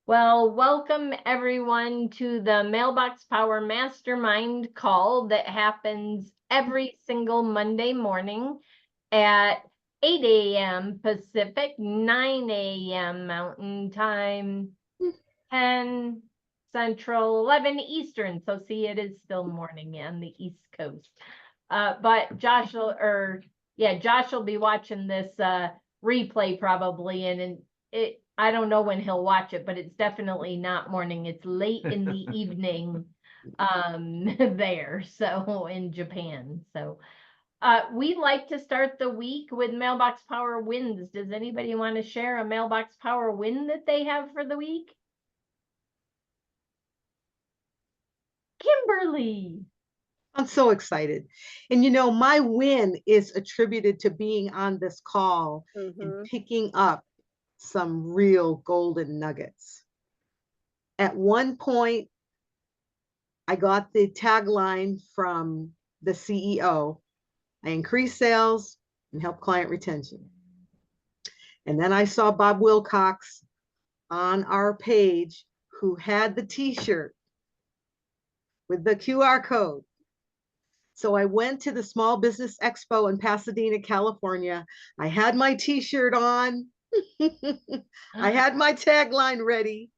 Well, welcome everyone to the Mailbox Power Mastermind Call that happens every single Monday morning at 8 a.m. Pacific, 9 a.m. Mountain Time, 10 Central, 11 Eastern. So see, it is still morning on the East Coast. But Josh will be watching this replay probably, and I don't know when he'll watch it, but it's definitely not morning. It's late in the evening there, so in Japan. So we like to start the week with Mailbox Power wins. Does anybody want to share a Mailbox Power win that they have for the week? Kimberly. I'm so excited. And my win is attributed to being on this call and picking up some real golden nuggets. At one point, I got the tagline from the CEO: I increase sales and help client retention. And then I saw Bob Wilcox on our page who had the t-shirt with the QR code. So I went to the Small Business Expo in Pasadena, California. I had my t-shirt on. I had my tagline ready,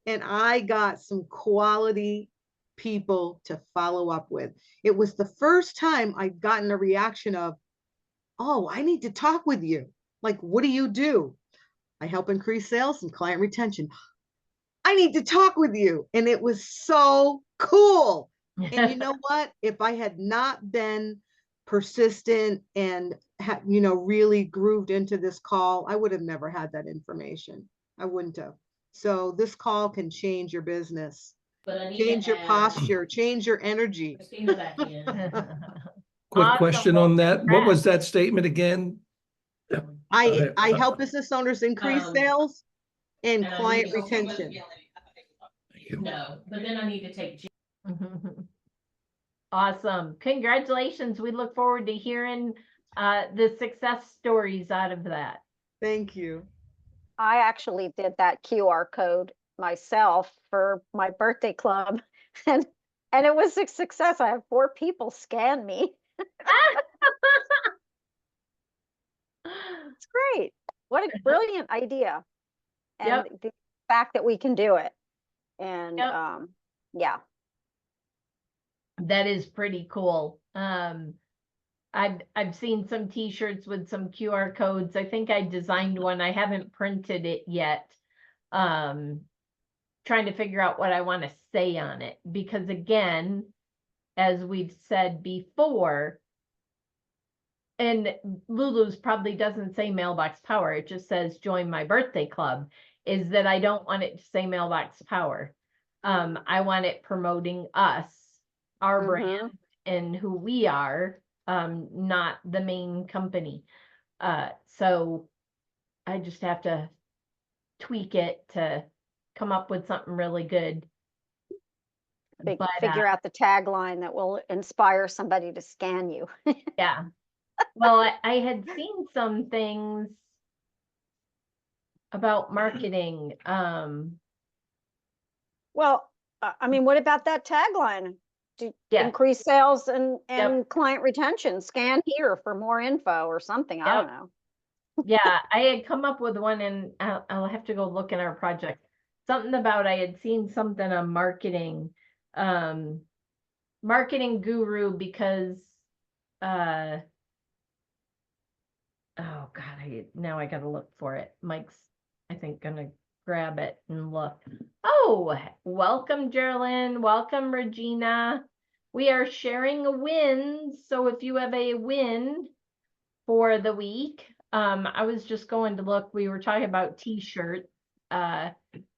and I got some quality people to follow up with. It was the first time I'd gotten a reaction of, oh, I need to talk with you. Like, what do you do? I help increase sales and client retention. I need to talk with you. And it was so cool. And you know what? If I had not been persistent and really grooved into this call, I would have never had that information. I wouldn't have. So this call can change your business, change your posture, change your energy. Quick question on that. What was that statement again? I help business owners increase sales and client retention. No, but then I need to take. Awesome. Congratulations. We look forward to hearing the success stories out of that. Thank you. I actually did that QR code myself for my birthday club, and it was a success. I had 4 people scan me. It's great. What a brilliant idea. And the fact that we can do it. And yeah. That is pretty cool. I've seen some t-shirts with some QR codes. I think I designed one. I haven't printed it yet. Trying to figure out what I want to say on it, because again, as we've said before, and Lulu's probably doesn't say Mailbox Power, it just says join my birthday club, is that I don't want it to say Mailbox Power. I want it promoting us, our brand, and who we are, not the main company. So I just have to tweak it to come up with something really good. Figure out the tagline that will inspire somebody to scan you. Yeah. Well, I had seen some things about marketing. Well, I mean, what about that tagline? Increase sales and client retention. Scan here for more info or something. I don't know. Yeah, I had come up with one, and I'll have to go look in our project. Something about I had seen something on marketing, marketing guru, because oh God, now I gotta look for it. Mike's, I think, gonna grab it and look. Oh, welcome, Geraldine. Welcome, Regina. We are sharing wins. So if you have a win for the week, I was just going to look. We were talking about t-shirts.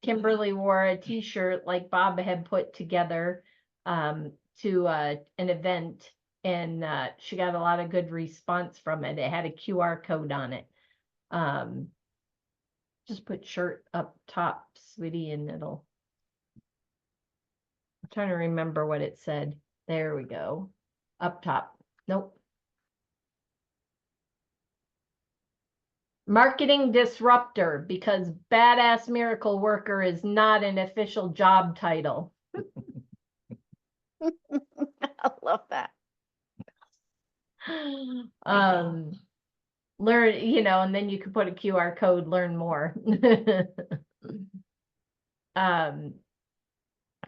Kimberly wore a t-shirt like Bob had put together to an event, and she got a lot of good response from it. It had a QR code on it. Just put shirt up top, sweetie, and it'll. I'm trying to remember what it said. There we go. Up top. Nope. Marketing disruptor, because badass miracle worker is not an official job title. I love that. Learn, and then you could put a QR code, learn more.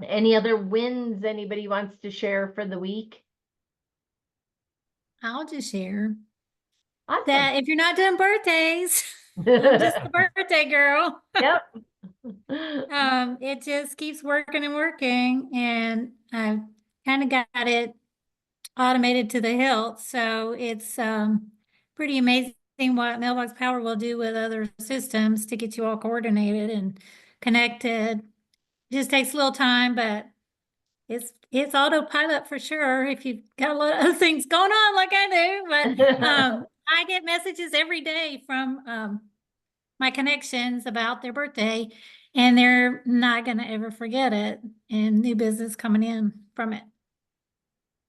Any other wins anybody wants to share for the week? I'll just share Awesome. that if you're not doing birthdays, I'm just the birthday girl. Yep. It just keeps working and working, and I've kind of got it automated to the hilt. So it's pretty amazing what Mailbox Power will do with other systems to get you all coordinated and connected. It just takes a little time, but it's autopilot for sure if you've got a lot of other things going on like I do. But I get messages every day from my connections about their birthday, and they're not going to ever forget it, and new business coming in from it.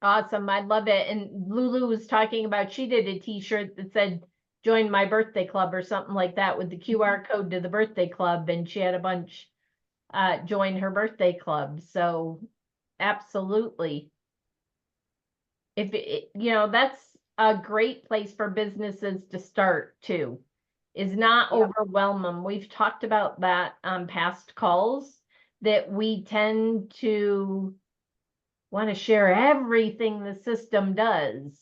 Awesome. I love it. And Lulu was talking about, she did a t-shirt that said, join my birthday club or something like that with the QR code to the birthday club. And she had a bunch join her birthday club. So absolutely. That's a great place for businesses to start too, is not overwhelm them. We've talked about that on past calls, that we tend to want to share everything the system does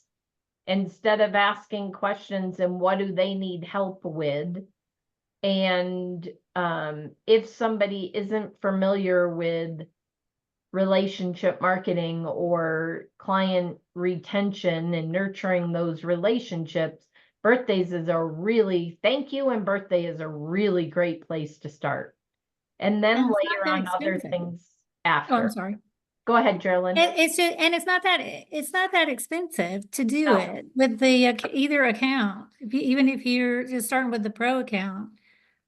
instead of asking questions and what do they need help with. And if somebody isn't familiar with relationship marketing or client retention and nurturing those relationships, birthdays is a really, thank you and birthday is a really great place to start. And then layer on other things after. Oh, I'm sorry. Go ahead, Geraldine. It's just, and it's not that expensive to do it with the either account. Even if you're just starting with the pro account,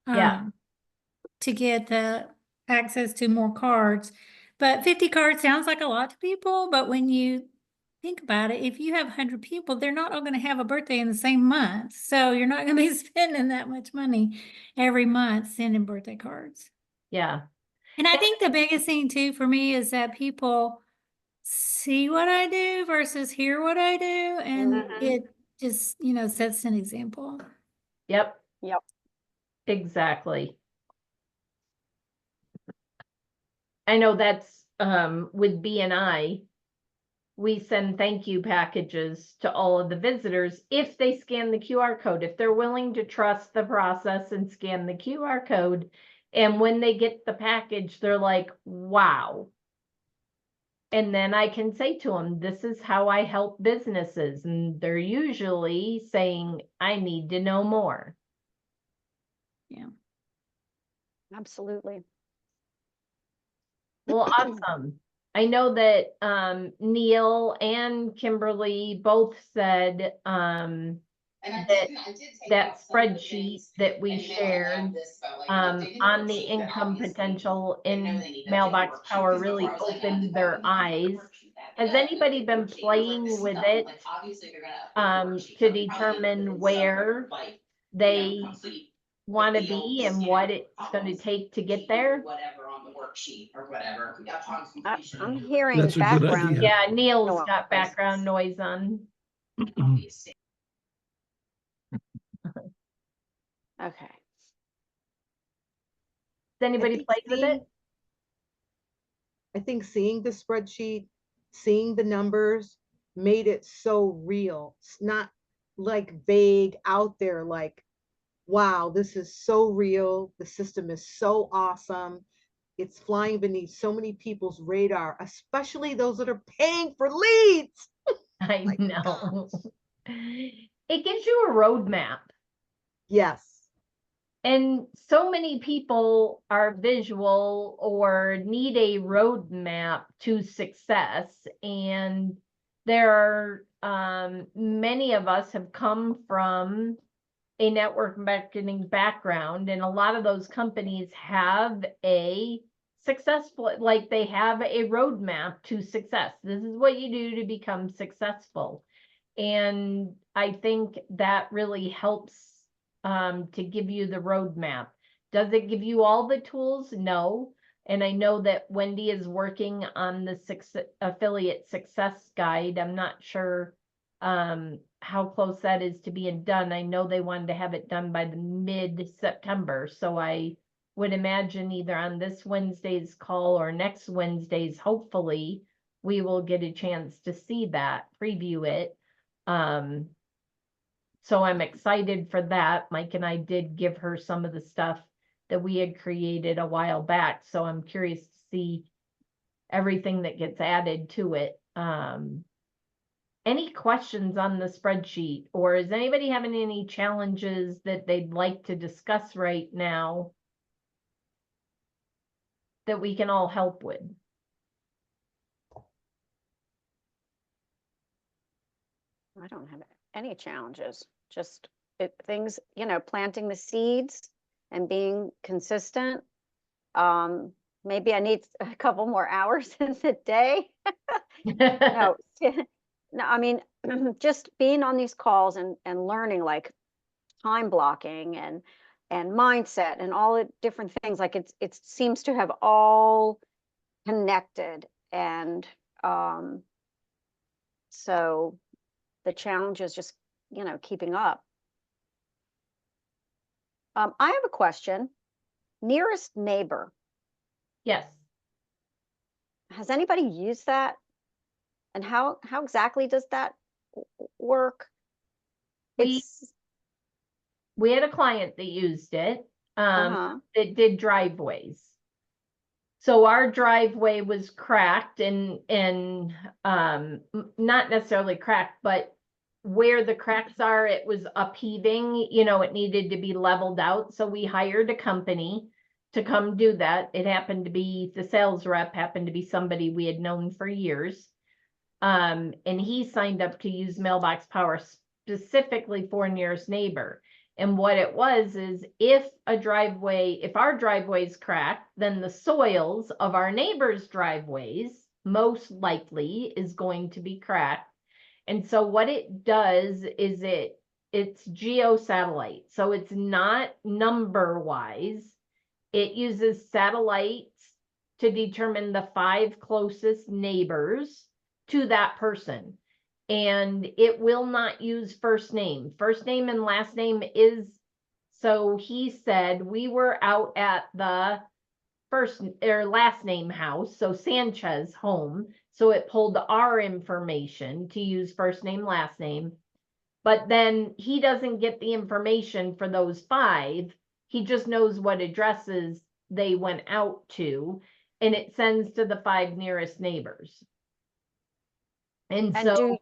to get the access to more cards. But 50 cards sounds like a lot to people, but when you think about it, if you have 100 people, they're not all going to have a birthday in the same month. So you're not going to be spending that much money every month sending birthday cards. Yeah. And I think the biggest thing too for me is that people see what I do versus hear what I do. And it just, sets an example. Yep. Yep. Exactly. I know that's with BNI, we send thank you packages to all of the visitors if they scan the QR code, if they're willing to trust the process and scan the QR code. And when they get the package, they're like, wow. And then I can say to them, this is how I help businesses. And they're usually saying, I need to know more. Yeah. Absolutely. Well, awesome. I know that Neil and Kimberly both said that spreadsheet that we shared on the income potential in Mailbox Power really opened their eyes. Has anybody been playing with it to determine where they want to be and what it's going to take to get there? I'm hearing That's a good background. idea. Yeah, Neil's Oh, got background noise on. Okay. Does anybody think play with it? I think seeing the spreadsheet, seeing the numbers made it so real. It's not like vague out there, like, wow, this is so real. The system is so awesome. It's flying beneath so many people's radar, especially those that are paying for leads. I My know. It gives you a roadmap. Yes. And so many people are visual or need a roadmap to success. And there are many of us have come from a network marketing background, and a lot of those companies have a successful, like they have a roadmap to success. This is what you do to become successful. And I think that really helps to give you the roadmap. Does it give you all the tools? No. And I know that Wendy is working on the affiliate success guide. I'm not sure how close that is to being done. I know they wanted to have it done by the mid-September. So I would imagine either on this Wednesday's call or next Wednesday's, hopefully, we will get a chance to see that, preview it. So I'm excited for that. Mike and I did give her some of the stuff that we had created a while back. So I'm curious to see everything that gets added to it. Any questions on the spreadsheet, or is anybody having any challenges that they'd like to discuss right now that we can all help with? I don't have any challenges, just things, planting the seeds and being consistent. Maybe I need a couple more hours in the day. No, no, I mean, just being on these calls and learning like time blocking and mindset and all the different things, like it seems to have all connected. And so the challenge is just, keeping up. I have a question. Nearest neighbor. Yes. Has anybody used that? And how exactly does that work? We had a client that used it, Uh-huh. that did driveways. So our driveway was cracked and not necessarily cracked, but where the cracks are, it was upheaving, it needed to be leveled out. So we hired a company to come do that. It happened to be, the sales rep happened to be somebody we had known for years. And he signed up to use Mailbox Power specifically for nearest neighbor. And what it was is if our driveway is cracked, then the soils of our neighbors' driveways most likely is going to be cracked. And so what it does is it's geosatellite. So it's not number wise. It uses satellites to determine the 5 closest neighbors to that person. And it will not use first name. First name and last name is, so he said we were out at the first or last name house, so Sanchez home. So it pulled our information to use first name, last name. But then he doesn't get the information for those 5. He just knows what addresses they went out to, and it sends to the 5 nearest neighbors. And so,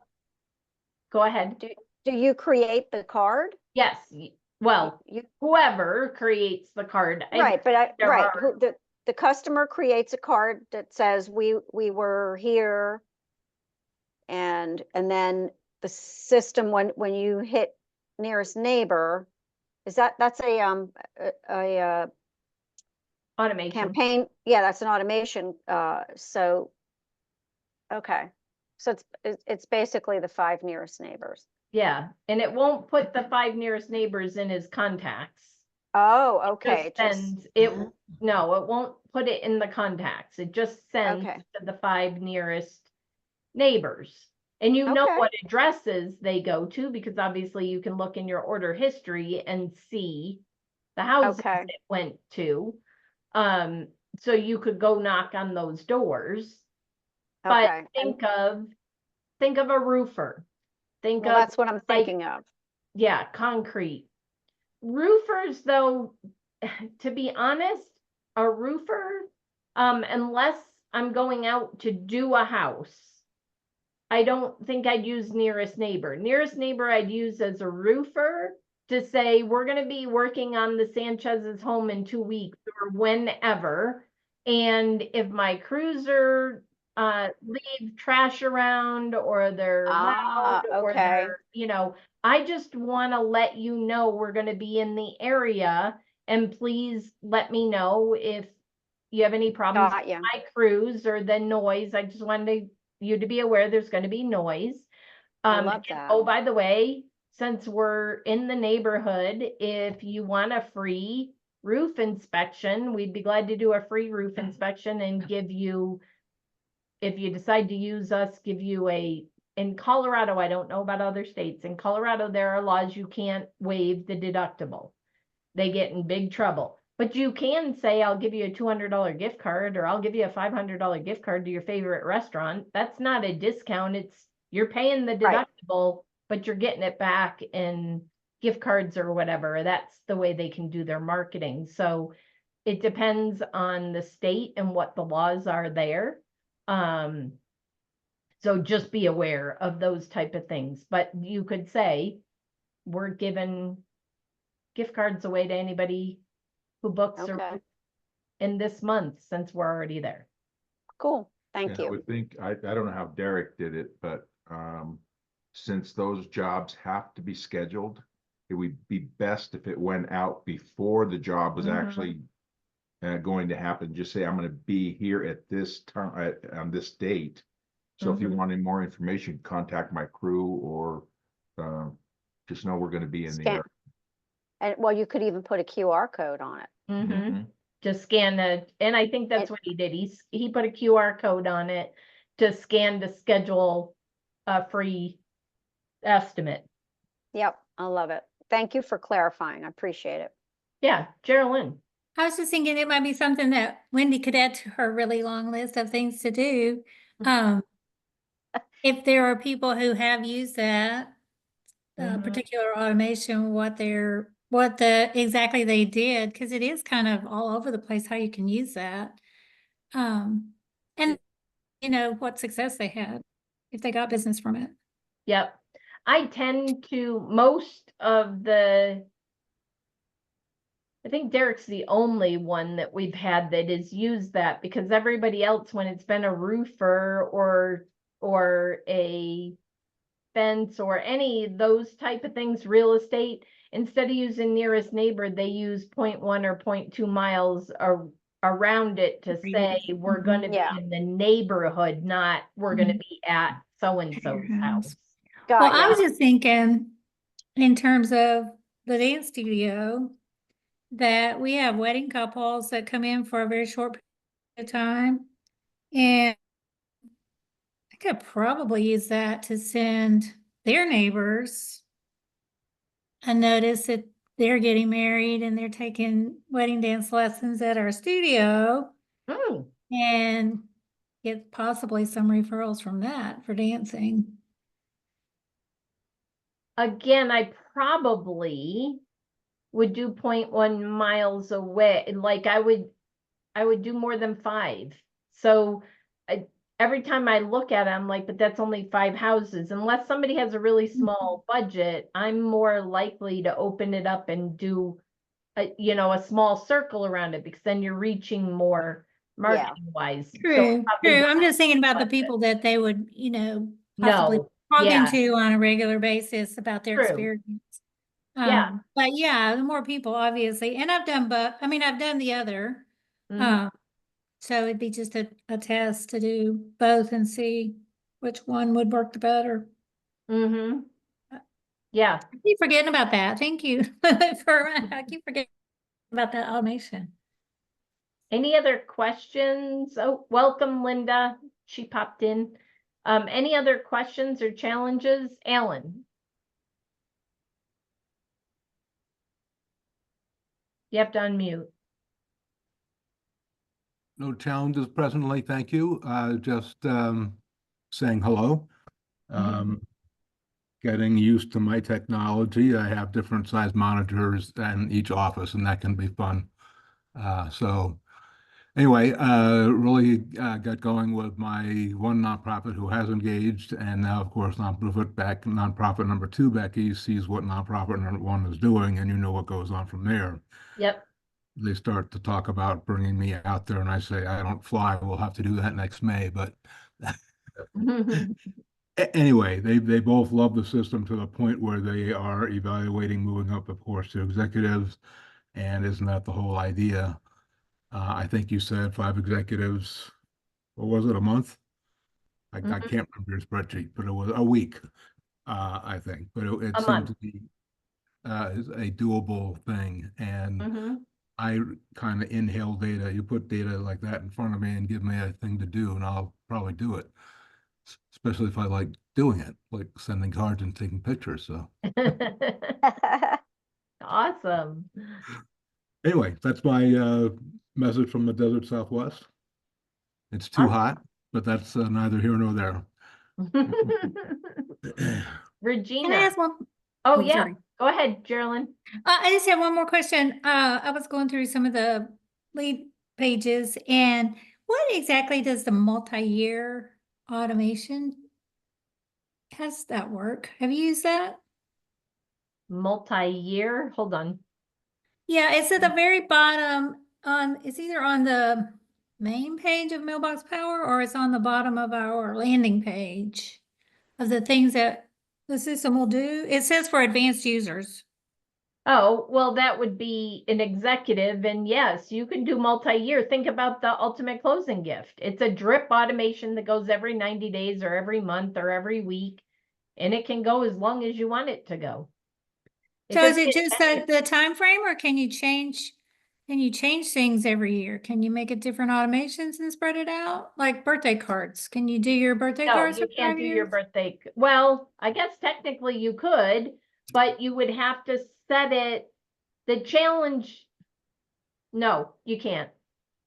go ahead. Do you create the card? Yes. Well, whoever creates the card. Right, but the customer creates a card that says we were here, and then the system, when you hit nearest neighbor, that's a automation campaign. Yeah, that's an automation. So okay, so it's basically the 5 nearest neighbors. Yeah, and it won't put the 5 nearest neighbors in his contacts. Oh, okay. No, it won't put it in the contacts. It just sends to the 5 nearest neighbors. And what addresses they go to, because obviously you can look in your order history and see the houses it went to. So you could go knock on those doors. But think of a roofer. That's what I'm thinking of. Yeah, concrete. Roofers, though, to be honest, a roofer, unless I'm going out to do a house, I don't think I'd use nearest neighbor. Nearest neighbor I'd use as a roofer to say, we're going to be working on the Sanchez's home in 2 weeks or whenever. And if my crews are leave trash around, or they're loud, or they're, I just want to let you know we're going to be in the area, and please let me know if you have any problems with my crews or the noise. I just wanted you to be aware there's going to be noise. I love that. Oh, by the way, since we're in the neighborhood, if you want a free roof inspection, we'd be glad to do a free roof inspection and give you, if you decide to use us, give you in Colorado, I don't know about other states. In Colorado, there are laws you can't waive the deductible. They get in big trouble. But you can say, I'll give you a $200 gift card, or I'll give you a $500 gift card to your favorite restaurant. That's not a discount. You're paying the deductible, but you're getting it back in gift cards or whatever. That's the way they can do their marketing. So it depends on the state and what the laws are there. So just be aware of those type of things. But you could say, we're giving gift cards away to anybody who books in this month, since we're already there. Cool. Thank I you. would think, I don't know how Derek did it, but since those jobs have to be scheduled, it would be best if it went out before the job was actually going to happen. Just say, I'm going to be here at this time, on this date. So if you wanted more information, contact my crew, or just know we're going to be in the area. And well, you could even put a QR code on it. Just scan and I think that's what he did. He put a QR code on it to scan to schedule a free estimate. Yep, I love it. Thank you for clarifying. I appreciate it. Yeah, Geraldine. I was just thinking it might be something that Wendy could add to her really long list of things to do. If there are people who have used that particular automation, exactly they did, because it is kind of all over the place how you can use that. And what success they had if they got business from it. Yep. I tend to, most of I think Derek's the only one that we've had that has used that, because everybody else, when it's been a roofer or a fence or any of those type of things, real estate, instead of using nearest neighbor, they use 0.1 or 0.2 miles around it to say we're going to be in the neighborhood, not we're going to be at so-and-so's house. Well, I was just thinking in terms of the dance studio that we have wedding couples that come in for a very short period of time, and I could probably use that to send their neighbors a notice that they're getting married and they're taking wedding dance lessons at our studio, and get possibly some referrals from that for dancing. Again, I probably would do 0.1 miles away. Like I would do more than 5. So every time I look at it, I'm like, but that's only 5 houses. Unless somebody has a really small budget, I'm more likely to open it up and do a small circle around it, because then you're reaching more marketing wise. True. I'm just thinking about the people that they would, possibly talking to on a regular basis about their experience. But yeah, the more people, obviously, and I've done the other. So it'd be just a test to do both and see which one would work the better. Yeah. I keep forgetting about that. Thank you. I keep forgetting about that automation. Any other questions? Oh, welcome, Linda. She popped in. Any other questions or challenges? Alan? You have to unmute. No challenges presently, thank you. Just saying hello. Getting used to my technology. I have different size monitors in each office, and that can be fun. So anyway, really got going with my one nonprofit who has engaged, and now, of course, nonprofit number 2, Becky, sees what nonprofit number 1 is doing, and you know what goes on from there. Yep. They start to talk about bringing me out there, and I say, I don't fly. We'll have to do that next May. But anyway, they both love the system to the point where they are evaluating moving up, of course, to executives. And isn't that the whole idea? I think you said 5 executives. What was it, a month? I can't remember your spreadsheet, but it was a week. I think, but it A seemed month. to be is a doable thing. And Mm-hmm. I kind of inhale data. You put data like that in front of me and give me a thing to do, and I'll probably do it. Especially if I like doing it, like sending cards and taking pictures. So Awesome. anyway, that's my message from the desert Southwest. It's too hot, but that's neither here nor there. Regina. Can I ask one? Oh, Oh, yeah. sorry. Go ahead, Geraldine. I just have one more question. I was going through some of the lead pages, and what exactly does the multi-year automation, how does that work? Have you used that? Multi-year. Hold on. Yeah, it's at the very bottom it's either on the main page of Mailbox Power or it's on the bottom of our landing page of the things that the system will do. It says for advanced users. Oh, well, that would be an executive. And yes, you can do multi-year. Think about the ultimate closing gift. It's a drip automation that goes every 90 days or every month or every week. And it can go as long as you want it to go. So is it just the time frame, or can you change things every year? Can you make it different automations and spread it out? Like birthday cards. Can you do your birthday No, cards you for can't 5 do years? your birthday. Well, I guess technically you could, but you would have to set it, the challenge. No, you can't.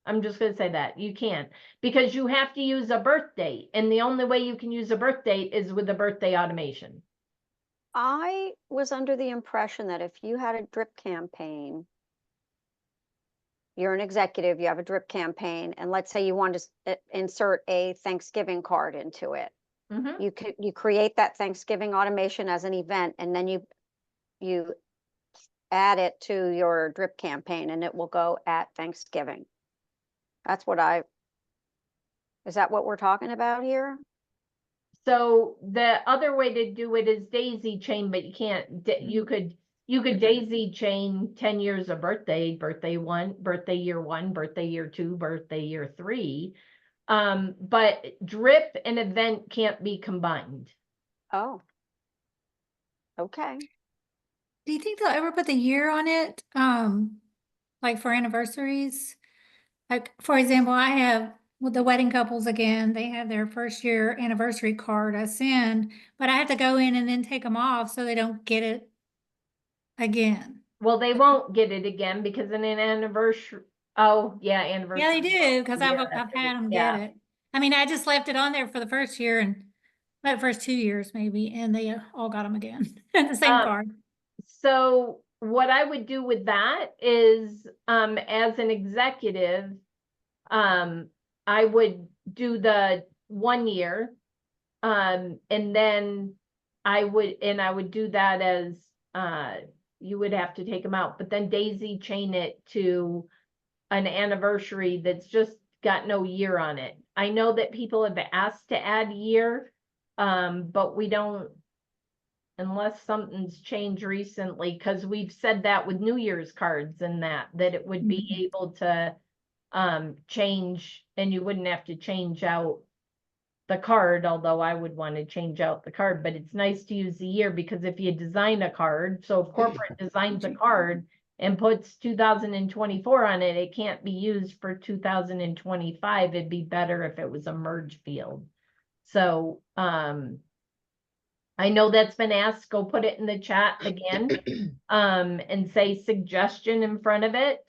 I'm just going to say that you can't, because you have to use a birth date. And the only way you can use a birth date is with a birthday automation. I was under the impression that if you had a drip campaign, you're an executive, you have a drip campaign, and let's say you want to insert a Thanksgiving card into it. Mhm. You create that Thanksgiving automation as an event, and then you add it to your drip campaign, and it will go at Thanksgiving. That's what is that what we're talking about here? So the other way to do it is daisy chain, but you can't, you could daisy chain 10 years of birthday one, birthday year 1, birthday year 2, birthday year 3. But drip and event can't be combined. Oh. Okay. Do you think they'll ever put the year on it? Like for anniversaries? Like, for example, I have with the wedding couples again, they have their first year anniversary card I send, but I have to go in and then take them off so they don't get it again. Well, they won't get it again because in an anniversary. Oh, yeah, anniversary. Yeah, they do, because I've Yeah, had them yeah. get it. I mean, I just left it on there for the first year and the first 2 years maybe, and they all got them again. The same card. So what I would do with that is, as an executive, I would do the 1 year, and then I would do that as, you would have to take them out, but then daisy chain it to an anniversary that's just got no year on it. I know that people have asked to add year, but we don't, unless something's changed recently, because we've said that with New Year's cards and that it would be able to change, and you wouldn't have to change out the card, although I would want to change out the card. But it's nice to use the year, because if you design a card, so if corporate designs a card and puts 2024 on it, it can't be used for 2025. It'd be better if it was a merge field. So I know that's been asked. Go put it in the chat again, and say suggestion in front of it.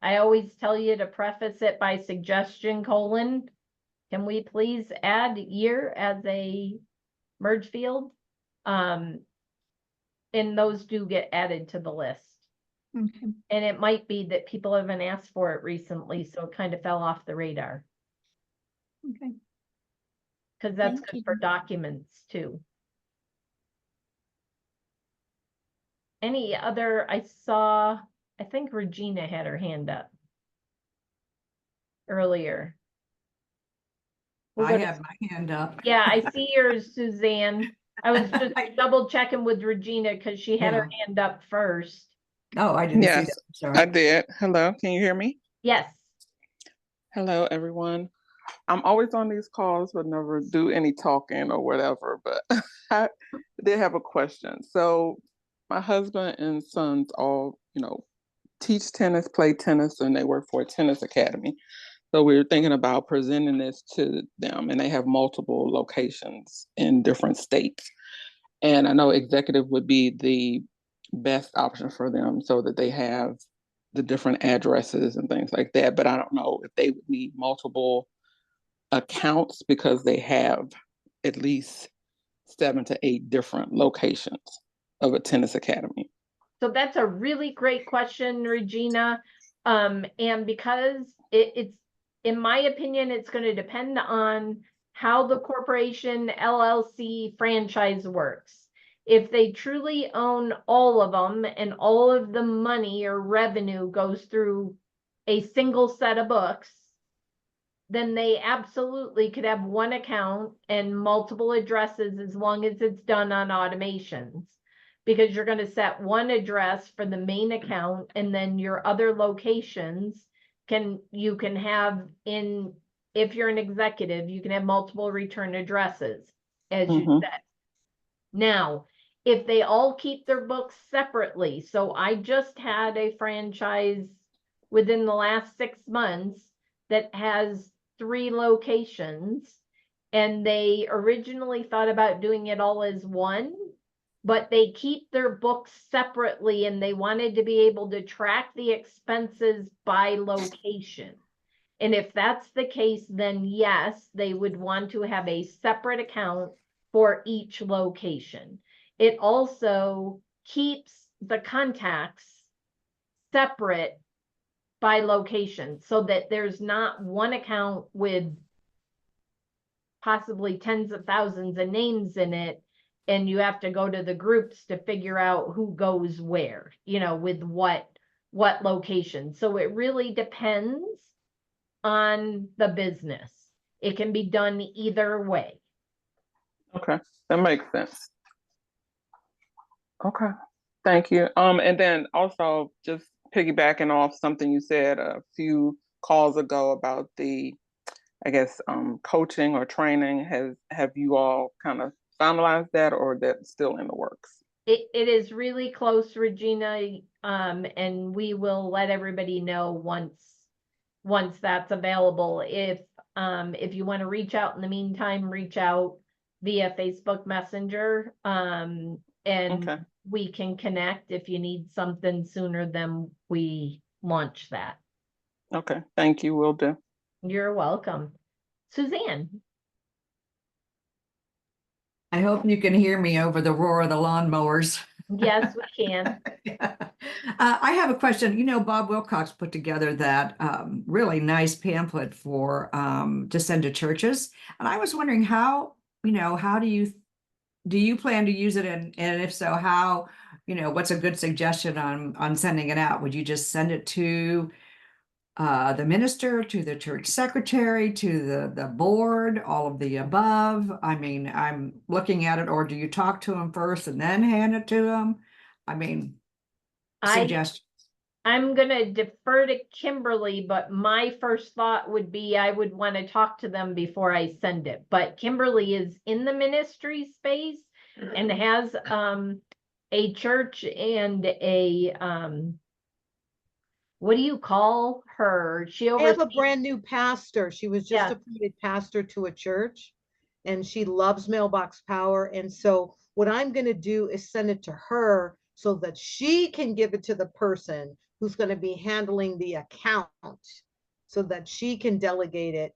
I always tell you to preface it by suggestion : can we please add year as a merge field? And those do get added to the list. Okay. And it might be that people haven't asked for it recently, so it kind of fell off the radar. Okay. Because that's Thank good you. for documents too. Any other, I think Regina had her hand up earlier. I have my hand up. Yeah, I see yours, Suzanne. I was just double checking with Regina because she had her hand up first. Oh, I didn't see Yes, that. Sorry. I did. Hello, can you hear me? Yes. Hello, everyone. I'm always on these calls, but never do any talking or whatever. But I did have a question. So my husband and sons all, teach tennis, play tennis, and they work for a tennis academy. So we were thinking about presenting this to them, and they have multiple locations in different states. And I know executive would be the best option for them so that they have the different addresses and things like that. But I don't know if they would need multiple accounts because they have at least 7 to 8 different locations of a tennis academy. So that's a really great question, Regina. And because it's, in my opinion, it's going to depend on how the corporation LLC franchise works. If they truly own all of them and all of the money or revenue goes through a single set of books, then they absolutely could have one account and multiple addresses as long as it's done on automations. Because you're going to set one address for the main account, and then your other locations you can have in, if you're an executive, you can have multiple return addresses, as you said. Now, if they all keep their books separately, so I just had a franchise within the last 6 months that has 3 locations, and they originally thought about doing it all as one, but they keep their books separately, and they wanted to be able to track the expenses by location. And if that's the case, then yes, they would want to have a separate account for each location. It also keeps the contacts separate by location so that there's not one account with possibly tens of thousands of names in it, and you have to go to the groups to figure out who goes where, with what location. So it really depends on the business. It can be done either way. Okay, that makes sense. Okay, thank you. And then also just piggybacking off something you said a few calls ago about the, I guess, coaching or training. Have you all kind of finalized that, or that's still in the works? It is really close, Regina, and we will let everybody know once that's available. If you want to reach out in the meantime, reach out via Facebook Messenger, and Okay. we can connect if you need something sooner than we launch that. Okay, thank you, will do. You're welcome. Suzanne. I hope you can hear me over the roar of the lawnmowers. Yes, we can. I have a question. Bob Wilcox put together that really nice pamphlet for to send to churches. And I was wondering how do you plan to use it? And if so, how, what's a good suggestion on sending it out? Would you just send it to the minister, to the church secretary, to the board, all of the above? I mean, I'm looking at it, or do you talk to them first and then hand it to them? I mean, suggestions. I'm going to defer to Kimberly, but my first thought would be I would want to talk to them before I send it. But Kimberly is in the ministry space and has a church and a what do you call her? I have a brand new pastor. She was just appointed pastor to a church, and she loves Mailbox Power. And so what I'm going to do is send it to her so that she can give it to the person who's going to be handling the account, so that she can delegate it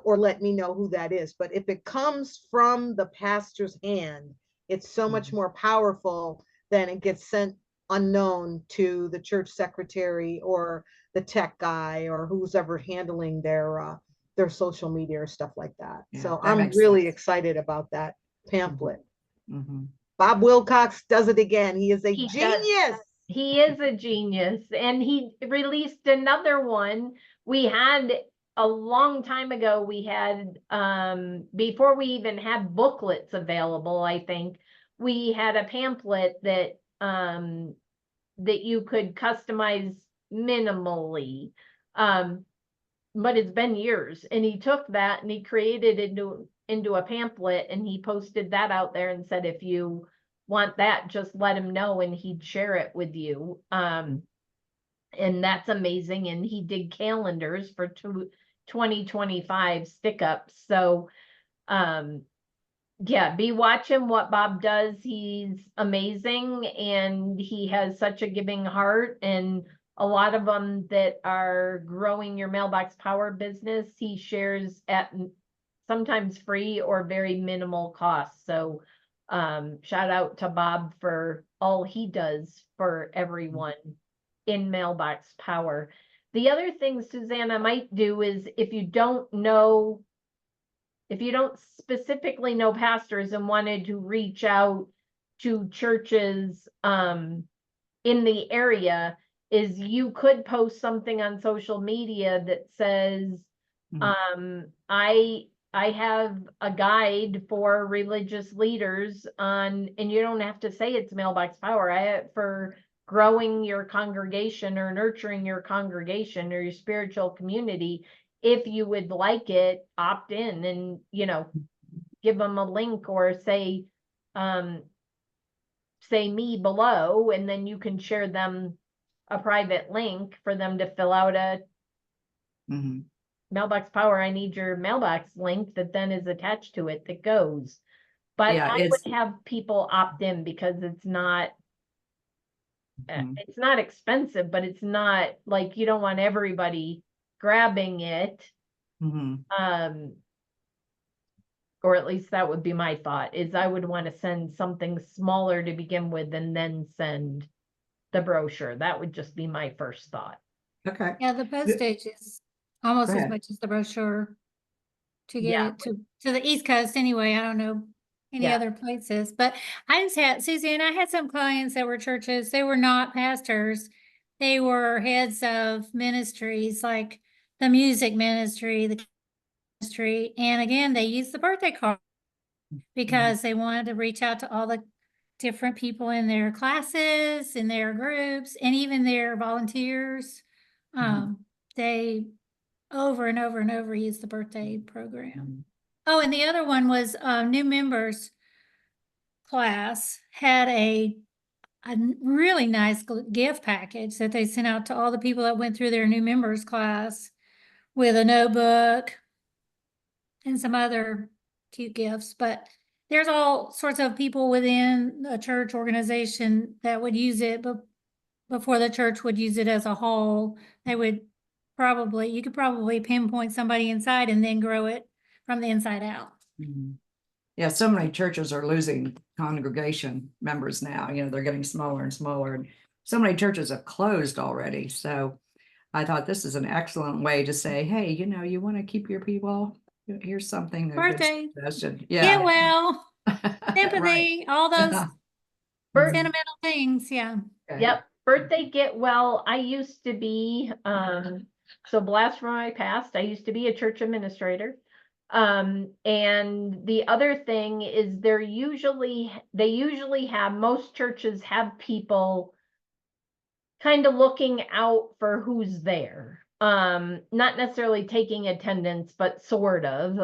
or let me know who that is. But if it comes from the pastor's hand, it's so much more powerful than it gets sent unknown to the church secretary or the tech guy or who's ever handling their social media or stuff like that. Yeah, so that I'm makes really sense. excited about that pamphlet. Mm-hmm. Bob Wilcox does it again. He is a He genius. He is a genius, and he released another one. We had a long time ago, we had before we even had booklets available, I think we had a pamphlet that that you could customize minimally. but it's been years. And he took that and he created it into a pamphlet, and he posted that out there and said, if you want that, just let him know and he'd share it with you. And that's amazing. And he did calendars for 2025 stick ups. So yeah, be watching what Bob does. He's amazing, and he has such a giving heart, and a lot of them that are growing your Mailbox Power business, he shares at sometimes free or very minimal cost. So shout out to Bob for all he does for everyone in Mailbox Power. The other thing Susanna might do is, if you don't specifically know pastors and wanted to reach out to churches in the area, is you could post something on social media that says, I have a guide for religious leaders on, and you don't have to say it's Mailbox Power, for growing your congregation or nurturing your congregation or your spiritual community. If you would like it, opt in and, give them a link, or say me below, and then you can share them a private link for them to fill out a Mailbox Power, I need your mailbox link that then is attached to it that goes. But Yeah, I would have people opt in, because it's not expensive, but it's not like, you don't want everybody grabbing it. Or at least that would be my thought, is I would want to send something smaller to begin with and then send the brochure. That would just be my first thought. Okay. Yeah, the postage is almost Go as ahead. much as the brochure to get Yeah. it to the East Coast anyway. I don't know any Yeah. other places, but I just had, Susie, and I had some clients that were churches. They were not pastors. They were heads of ministries, like the music ministry, the ministry. And again, they used the birthday card because they wanted to reach out to all the different people in their classes, in their groups, and even their volunteers. They over and over and over use the birthday program. Oh, and the other one was new members class had a really nice gift package that they sent out to all the people that went through their new members class, with a notebook and some other cute gifts. But there's all sorts of people within a church organization that would use it, but before the church would use it as a whole. You could probably pinpoint somebody inside and then grow it from the inside out. Yeah, so many churches are losing congregation members now. They're getting smaller and smaller. And so many churches have closed already. So I thought this is an excellent way to say, hey, you want to keep your people, here's something. Birthday. Yeah. Get well. Sympathy. Right. All those Yeah. sentimental things. Yeah. Okay. Yep. Birthday get well. I used to be, so blast from my past, I used to be a church administrator. And the other thing is they usually have, most churches have people kind of looking out for who's there. Not necessarily taking attendance, but sort of.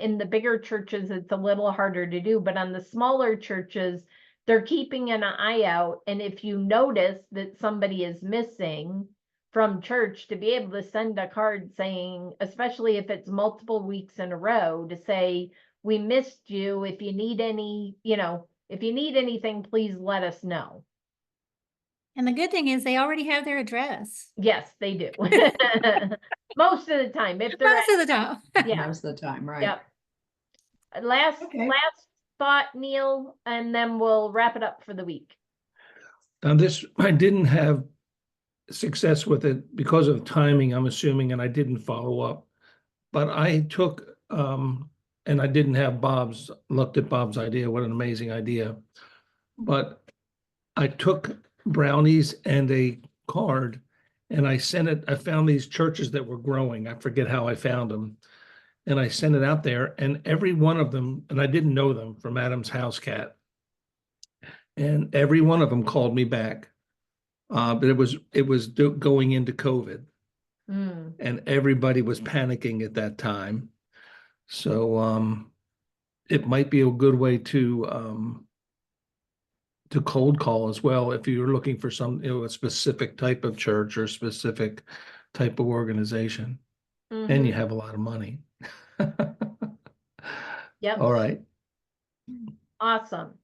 In the bigger churches, it's a little harder to do, but on the smaller churches, they're keeping an eye out. And if you notice that somebody is missing from church, to be able to send a card saying, especially if it's multiple weeks in a row, to say, we missed you. If you need anything, please let us know. And the good thing is they already have their address. Yes, they do. Most of the time, if they're Most of the time. yeah. Most of the time, right? Yep. Last thought, Neil, and then we'll wrap it up for the week. Now this, I didn't have success with it because of timing, I'm assuming, and I didn't follow up. But I took, and I didn't have looked at Bob's idea, what an amazing idea. But I took brownies and a card and I sent it, I found these churches that were growing. I forget how I found them. And I sent it out there, and every one of them, and I didn't know them from Adam's House Cat. And every one of them called me back. But it was going into COVID. Mm. and everybody was panicking at that time. So it might be a good way to cold call as well if you're looking for some, a specific type of church or specific type of organization, and you Mhm. have a lot of money. Yep. All right. Awesome.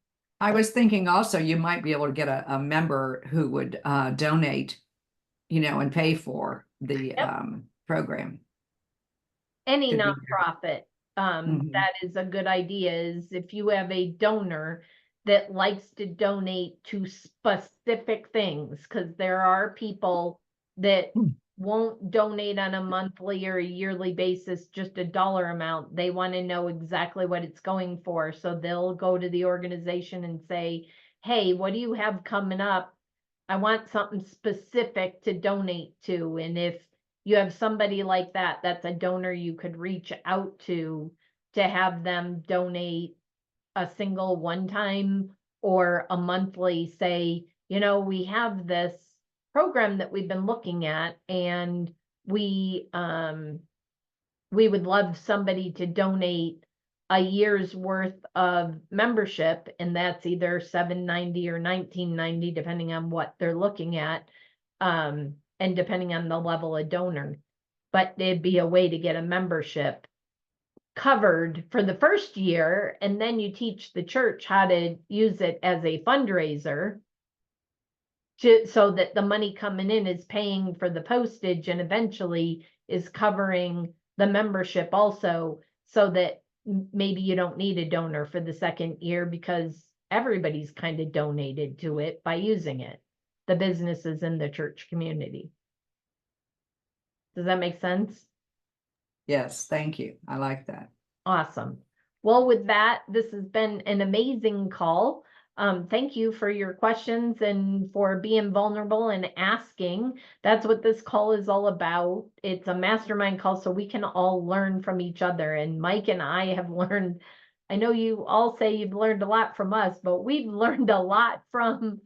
I was thinking also you might be able to get a member who would donate, and pay for the program. Any Could be nonprofit, Mhm. that is a good idea, is if you have a donor that likes to donate to specific things, because there are people that won't donate on a monthly or a yearly basis, just a dollar amount. They want to know exactly what it's going for. So they'll go to the organization and say, hey, what do you have coming up? I want something specific to donate to. And if you have somebody like that, that's a donor you could reach out to have them donate a single one time or a monthly, say, we have this program that we've been looking at, and we would love somebody to donate a year's worth of membership, and that's either $7.90 or $19.90, depending on what they're looking at, and depending on the level of donor. But it'd be a way to get a membership covered for the first year, and then you teach the church how to use it as a fundraiser so that the money coming in is paying for the postage and eventually is covering the membership also, so that maybe you don't need a donor for the second year because everybody's kind of donated to it by using it, the businesses in the church community. Does that make sense? Yes, thank you. I like that. Awesome. Well, with that, this has been an amazing call. Thank you for your questions and for being vulnerable and asking. That's what this call is all about. It's a mastermind call so we can all learn from each other. And Mike and I have learned, I know you all say you've learned a lot from us, but we've learned a lot from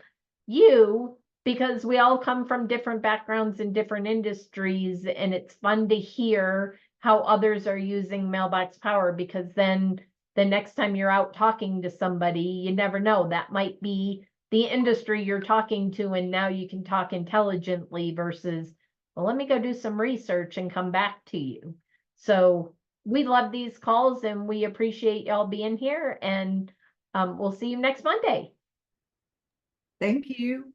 you because we all come from different backgrounds and different industries. And it's fun to hear how others are using Mailbox Power, because then the next time you're out talking to somebody, you never know, that might be the industry you're talking to, and now you can talk intelligently versus, well, let me go do some research and come back to you. So we love these calls and we appreciate y'all being here, and we'll see you next Monday. Thank you.